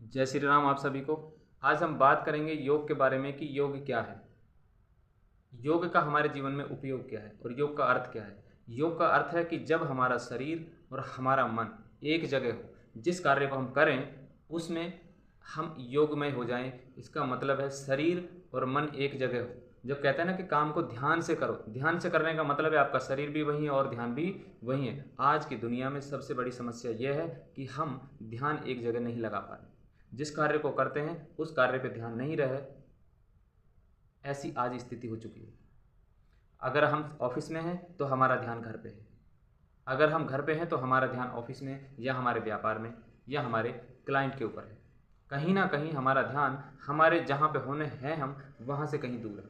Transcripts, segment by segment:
जय श्री राम आप सभी को। आज हम बात करेंगे योग के बारे में कि योग क्या है, योग का हमारे जीवन में उपयोग क्या है और योग का अर्थ क्या है। योग का अर्थ है कि जब हमारा शरीर और हमारा मन एक जगह हो, जिस कार्य को हम करें उसमें हम योगमय हो जाएं। इसका मतलब है शरीर और मन एक जगह हो। जब कहते हैं ना कि काम को ध्यान से करो, ध्यान से करने का मतलब है आपका शरीर भी वही है और ध्यान भी वही है। आज की दुनिया में सबसे बड़ी समस्या यह है कि हम ध्यान एक जगह नहीं लगा पा रहे। जिस कार्य को करते हैं उस कार्य पे ध्यान नहीं रहे, ऐसी आज स्थिति हो चुकी है। अगर हम ऑफिस में हैं तो हमारा ध्यान घर पे है, अगर हम घर पे हैं तो हमारा ध्यान ऑफिस में या हमारे व्यापार में या हमारे क्लाइंट के ऊपर है। कहीं ना कहीं हमारा ध्यान हमारे जहाँ पे होने हैं हम वहाँ से कहीं दूर है,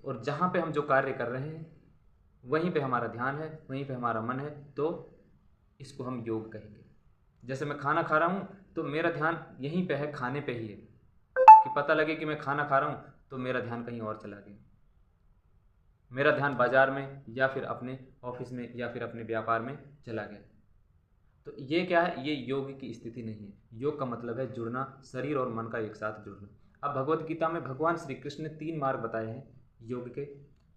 और जहाँ पे हम जो कार्य कर रहे हैं वहीं पे हमारा ध्यान है, वहीं पे हमारा मन है, तो इसको हम योग कहेंगे। जैसे मैं खाना खा रहा हूँ तो मेरा ध्यान यहीं पे है, खाने पे ही है। कि पता लगे कि मैं खाना खा रहा हूँ तो मेरा ध्यान कहीं और चला गया, मेरा ध्यान बाजार में या फिर अपने ऑफिस में या फिर अपने व्यापार में चला गया। तो ये क्या है, ये योग की स्थिति नहीं है। योग का मतलब है जुड़ना, शरीर और मन का एक साथ जुड़ना। अब भगवत गीता में भगवान श्री कृष्ण ने 3 मार्ग बताए हैं योग के: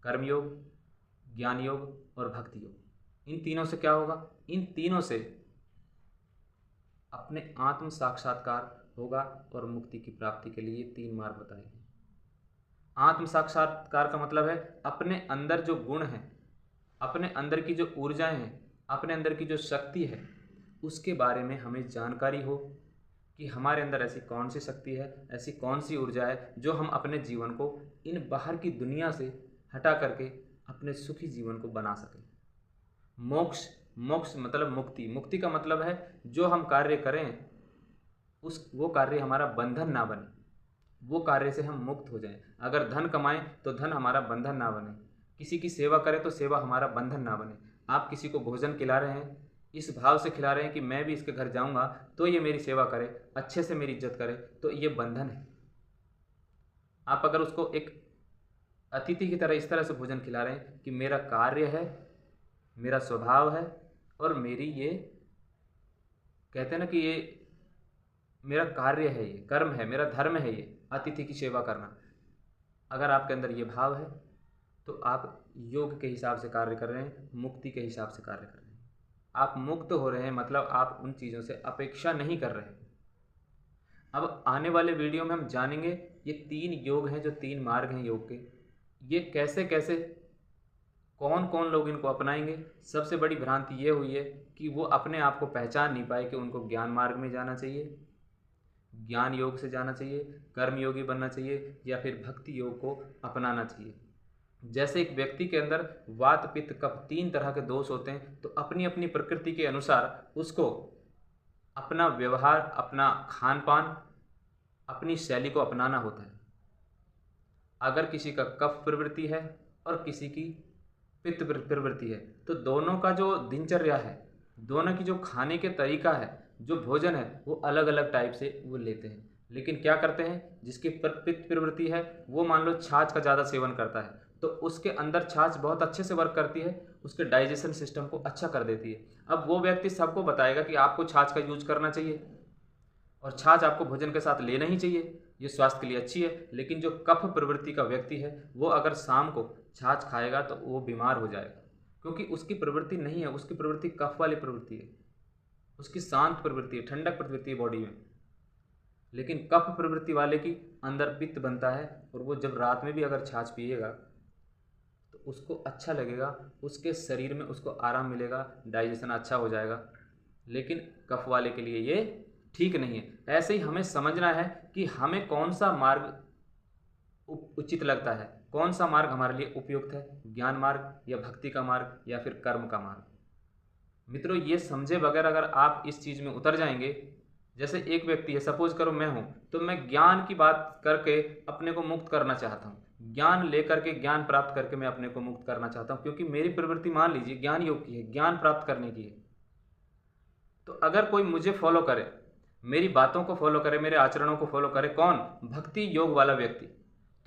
कर्म योग, ज्ञान योग और भक्ति योग। इन तीनों से क्या होगा? इन तीनों से अपने आत्म साक्षात्कार होगा और मुक्ति की प्राप्ति के लिए 3 मार्ग बताए हैं। आत्म साक्षात्कार का मतलब है अपने अंदर जो गुण हैं, अपने अंदर की जो ऊर्जाएं हैं, अपने अंदर की जो शक्ति है, उसके बारे में हमें जानकारी हो कि हमारे अंदर ऐसी कौन सी शक्ति है, ऐसी कौन सी ऊर्जा है जो हम अपने जीवन को इन बाहर की दुनिया से हटा करके अपने सुखी जीवन को बना सकें। मोक्ष, मोक्ष मतलब मुक्ति। मुक्ति का मतलब है जो हम कार्य करें वो कार्य हमारा बंधन ना बने, वो कार्य से हम मुक्त हो जाएं। अगर धन कमाएं तो धन हमारा बंधन ना बने, किसी की सेवा करें तो सेवा हमारा बंधन ना बने। आप किसी को भोजन खिला रहे हैं, इस भाव से खिला रहे हैं कि मैं भी इसके घर जाऊंगा तो ये मेरी सेवा करे, अच्छे से मेरी इज्जत करे, तो ये बंधन है। आप अगर उसको एक अतिथि की तरह इस तरह से भोजन खिला रहे हैं कि मेरा कार्य है, मेरा स्वभाव है और मेरी ये कहते हैं ना कि ये मेरा कार्य है, ये कर्म है, मेरा धर्म है ये अतिथि की सेवा करना। अगर आपके अंदर ये भाव है तो आप योग के हिसाब से कार्य कर रहे हैं, मुक्ति के हिसाब से कार्य कर रहे हैं। आप मुक्त हो रहे हैं, मतलब आप उन चीज़ों से अपेक्षा नहीं कर रहे हैं। अब आने वाले वीडियो में हम जानेंगे ये 3 योग हैं, जो 3 मार्ग हैं योग के, ये कैसे कैसे कौन कौन लोग इनको अपनाएंगे। सबसे बड़ी भ्रांति ये हुई है कि वो अपने आप को पहचान नहीं पाए कि उनको ज्ञान मार्ग में जाना चाहिए, ज्ञान योग से जाना चाहिए, कर्म योगी बनना चाहिए या फिर भक्ति योग को अपनाना चाहिए। जैसे एक व्यक्ति के अंदर वात पित्त कफ 3 तरह के दोष होते हैं, तो अपनी अपनी प्रकृति के अनुसार उसको अपना व्यवहार, अपना खान पान, अपनी शैली को अपनाना होता है। अगर किसी का कफ प्रवृत्ति है और किसी की पित्त प्रवृत्ति है, तो दोनों का जो दिनचर्या है, दोनों की जो खाने के तरीका है, जो भोजन है, वो अलग अलग टाइप से वो लेते हैं। लेकिन क्या करते हैं, जिसकी पित्त प्रवृत्ति है वो मान लो छाछ का ज़्यादा सेवन करता है, तो उसके अंदर छाछ बहुत अच्छे से वर्क करती है, उसके डाइजेशन सिस्टम को अच्छा कर देती है। अब वो व्यक्ति सबको बताएगा कि आपको छाछ का यूज करना चाहिए और छाछ आपको भोजन के साथ लेना ही चाहिए, ये स्वास्थ्य के लिए अच्छी है। लेकिन जो कफ प्रवृत्ति का व्यक्ति है वो अगर शाम को छाछ खाएगा तो वो बीमार हो जाएगा, क्योंकि उसकी प्रवृत्ति नहीं है, उसकी प्रवृत्ति कफ वाली प्रवृत्ति है, उसकी शांत प्रवृत्ति है, ठंडक प्रवृत्ति है बॉडी में। लेकिन कफ प्रवृत्ति वाले की अंदर पित्त बनता है और वो जब रात में भी अगर छाछ पिएगा तो उसको अच्छा लगेगा, उसके शरीर में उसको आराम मिलेगा, डाइजेशन अच्छा हो जाएगा। लेकिन कफ वाले के लिए ये ठीक नहीं है। ऐसे ही हमें समझना है कि हमें कौन सा मार्ग उचित लगता है, कौन सा मार्ग हमारे लिए उपयुक्त है, ज्ञान मार्ग या भक्ति का मार्ग या फिर कर्म का मार्ग। मित्रों, ये समझे बगैर अगर आप इस चीज़ में उतर जाएंगे, जैसे एक व्यक्ति है, सपोज करो मैं हूँ, तो मैं ज्ञान की बात करके अपने को मुक्त करना चाहता हूँ, ज्ञान लेकर के, ज्ञान प्राप्त करके मैं अपने को मुक्त करना चाहता हूँ, क्योंकि मेरी प्रवृत्ति मान लीजिए ज्ञान योग की है, ज्ञान प्राप्त करने की है। तो अगर कोई मुझे फॉलो करे, मेरी बातों को फॉलो करे, मेरे आचरणों को फॉलो करे, कौन? भक्ति योग वाला व्यक्ति,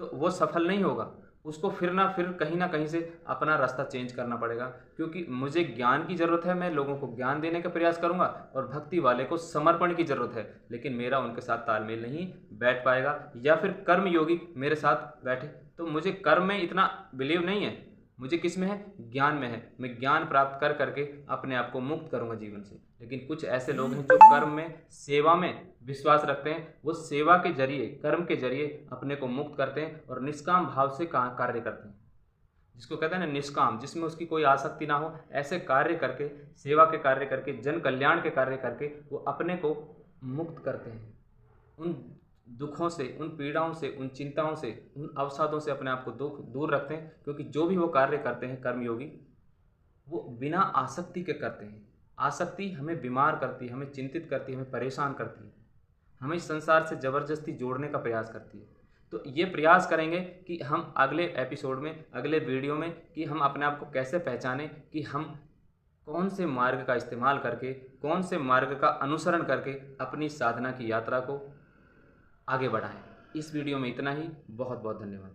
तो वो सफल नहीं होगा। उसको फिर कहीं ना कहीं से अपना रास्ता चेंज करना पड़ेगा, क्योंकि मुझे ज्ञान की ज़रूरत है, मैं लोगों को ज्ञान देने का प्रयास करूंगा, और भक्ति वाले को समर्पण की ज़रूरत है, लेकिन मेरा उनके साथ तालमेल नहीं बैठ पाएगा। या फिर कर्म योगी मेरे साथ बैठे, तो मुझे कर्म में इतना बिलीव नहीं है, मुझे किस में है, ज्ञान में है। मैं ज्ञान प्राप्त कर करके अपने आप को मुक्त करूंगा जीवन से। लेकिन कुछ ऐसे लोग हैं जो कर्म में, सेवा में विश्वास रखते हैं, वो सेवा के जरिए, कर्म के जरिए अपने को मुक्त करते हैं और निष्काम भाव से कार्य करते हैं, जिसको कहते हैं ना निष्काम, जिसमें उसकी कोई आसक्ति ना हो। ऐसे कार्य करके, सेवा के कार्य करके, जन कल्याण के कार्य करके वो अपने को मुक्त करते हैं, उन दुखों से, उन पीड़ाओं से, उन चिंताओं से, उन अवसादों से अपने आप को दूर रखते हैं। क्योंकि जो भी वो कार्य करते हैं कर्मयोगी, वो बिना आसक्ति के करते हैं। आसक्ति हमें बीमार करती है, हमें चिंतित करती है, हमें परेशान करती है, हमें इस संसार से ज़बरदस्ती जोड़ने का प्रयास करती है। तो ये प्रयास करेंगे कि हम अगले एपिसोड में, अगले वीडियो में, कि हम अपने आप को कैसे पहचानें, कि हम कौन से मार्ग का इस्तेमाल करके, कौन से मार्ग का अनुसरण करके अपनी साधना की यात्रा को आगे बढ़ाएं। इस वीडियो में इतना ही। बहुत बहुत धन्यवाद।